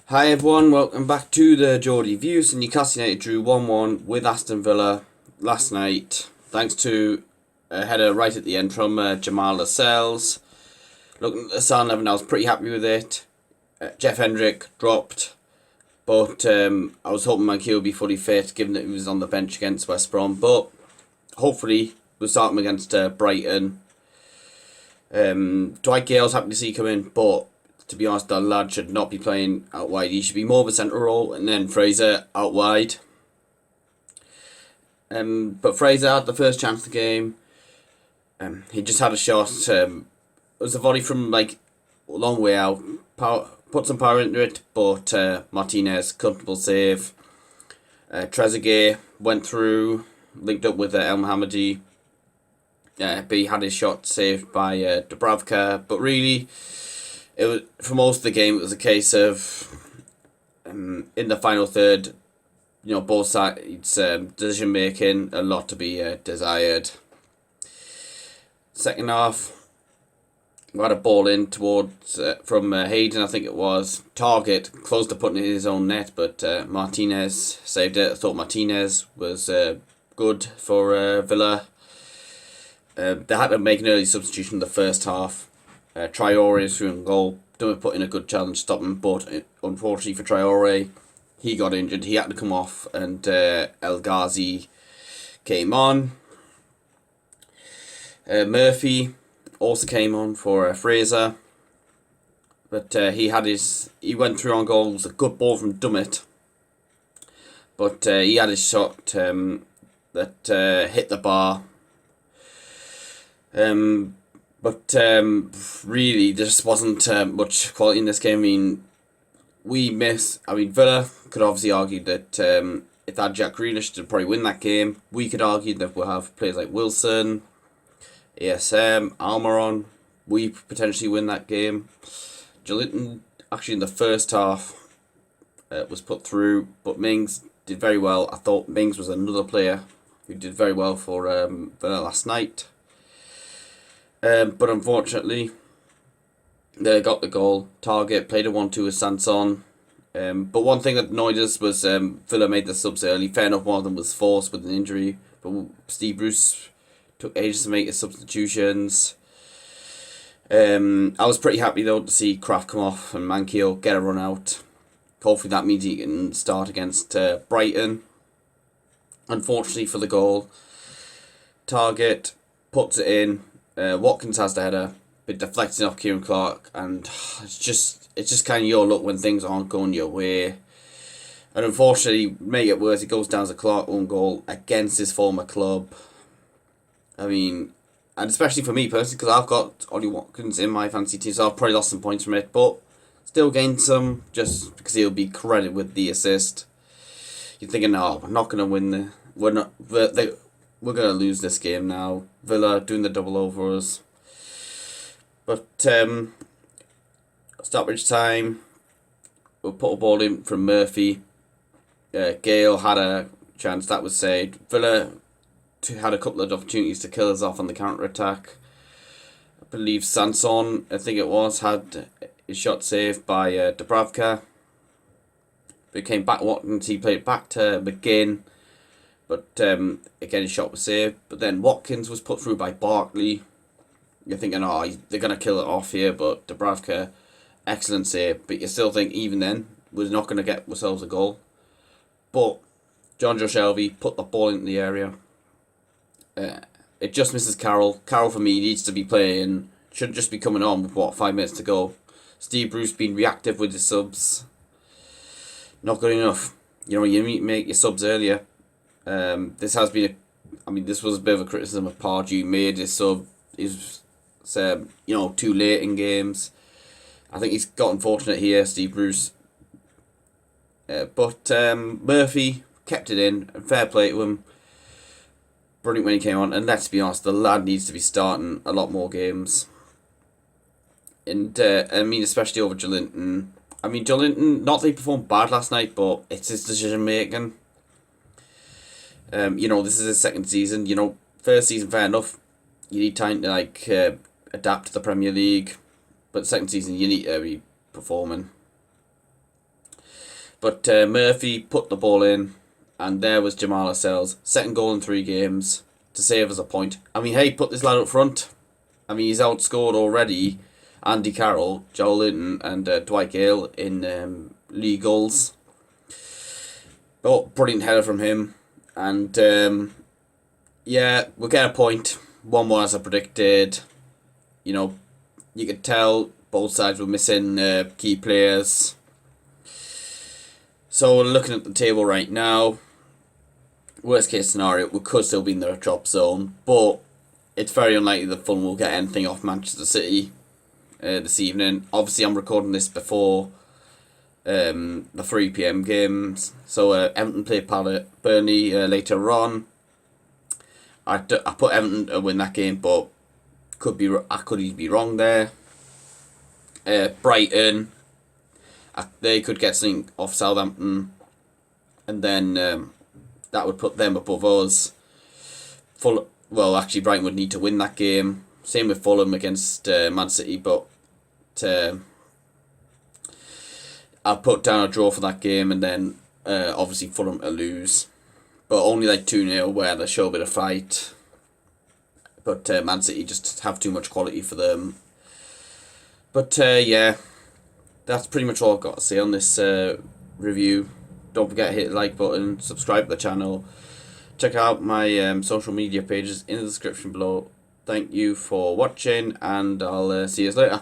Hi everyone, welcome back to the Geordie Views. Newcastle United drew 1-1 with Aston Villa last night, thanks to a header right at the end from Jamaal Lascelles. Looking at the starting 11, I was pretty happy with it. Jeff Hendrick dropped, but I was hoping Mankey would be fully fit, given that he was on the bench against West Brom. But hopefully we'll start him against Brighton. Dwight Gale's happy to see come in, but to be honest, the lad should not be playing out wide. He should be more of a centre role, and then Fraser out wide. But Fraser had the first chance of the game. He just had a shot. It was a volley from like a long way out. Put some power into it, but Martinez, comfortable save. Trezeguet went through, linked up with El Mohammadi. But he had his shot saved by Dubravka. But really, it was for most of the game. It was a case of in the final third, both sides decision making, a lot to be desired. Second half, we had a ball in towards from Hayden, I think it was. Target close to putting it in his own net, but Martinez saved it. I thought Martinez was good for Villa. They had to make an early substitution in the first half. Traore threw in goal. Don't put in a good challenge to stop him, but unfortunately for Traore, he got injured. He had to come off, and El Ghazi came on. Murphy also came on for Fraser, but he went through on goal. It was a good ball from Dummett, but he had his shot that hit the bar. But really, there just wasn't much quality in this game. Villa could obviously argue that if they had Jack Grealish, they'd probably win that game. We could argue that we'll have players like Wilson, ASM, Almiron. We potentially win that game. Jolinton, actually in the first half, was put through, but Mings did very well. I thought Mings was another player who did very well for Villa last night. But unfortunately, they got the goal. Target played a 1-2 with Sanson. But one thing that annoyed us was Villa made the subs early. Fair enough, one of them was forced with an injury. But Steve Bruce took ages to make his substitutions. I was pretty happy though to see Kraft come off and Mankio get a run out. Hopefully that means he can start against Brighton. Unfortunately for the goal, Target puts it in. Watkins has the header, but deflecting off Ciaran Clark, and it's just kind of your luck when things aren't going your way. And unfortunately, make it worse, it goes down as a Clark own goal against his former club. And especially for me personally, because I've got Ollie Watkins in my fantasy team, so I've probably lost some points from it, but still gained some just because he'll be credited with the assist. You're thinking, no, we're not going to win we're going to lose this game now. Villa doing the double over us. But stoppage time, we'll put a ball in from Murphy. Gale had a chance, that was saved. Villa had a couple of opportunities to kill us off on the counter-attack. I believe Sanson, I think it was, had his shot saved by Dubravka. But it came back Watkins, he played back to McGinn. But again, his shot was saved. But then Watkins was put through by Barkley. You're thinking, they're going to kill it off here. But Dubravka, excellent save. But you still think, even then, we're not going to get ourselves a goal. But John Joe Shelby put the ball into the area. It just misses Carroll. Carroll, for me, needs to be playing. Should just be coming on with, 5 minutes to go. Steve Bruce being reactive with his subs. Not good enough. You need to make your subs earlier. This was a bit of a criticism of Pardew. Made his sub, he's too late in games. I think he's got unfortunate here, Steve Bruce. But Murphy kept it in, and fair play to him. Brilliant when he came on, and let's be honest, the lad needs to be starting a lot more games. And especially over Jolinton. Jolinton, not that he performed bad last night, but it's his decision making. This is his second season. First season, fair enough. You need time to adapt to the Premier League, but second season you need to be performing. But Murphy put the ball in, and there was Jamaal Lascelles, second goal in 3 games to save us a point. I mean, hey, put this lad up front. I mean, he's outscored already Andy Carroll, Joel Linton, and Dwight Gale in league goals. But brilliant header from him, and yeah, we'll get a point. 1-1 as I predicted. You know, you could tell both sides were missing key players. So looking at the table right now, worst case scenario, we could still be in the drop zone, but it's very unlikely that Fulham will get anything off Manchester City this evening. Obviously, I'm recording this before the 3 PM games, so Everton play Burnley later on. I put Everton to win that game, but I could easily be wrong there. Brighton, they could get something off Southampton, and then that would put them above us. Actually, Brighton would need to win that game. Same with Fulham against Man City, but I'll put down a draw for that game, and then obviously Fulham to lose, but only like 2-0 where they show a bit of fight. But Man City just have too much quality for them. But yeah, that's pretty much all I've got to say on this review. Don't forget to hit the like button, subscribe to the channel. Check out my social media pages in the description below. Thank you for watching, and I'll see you later.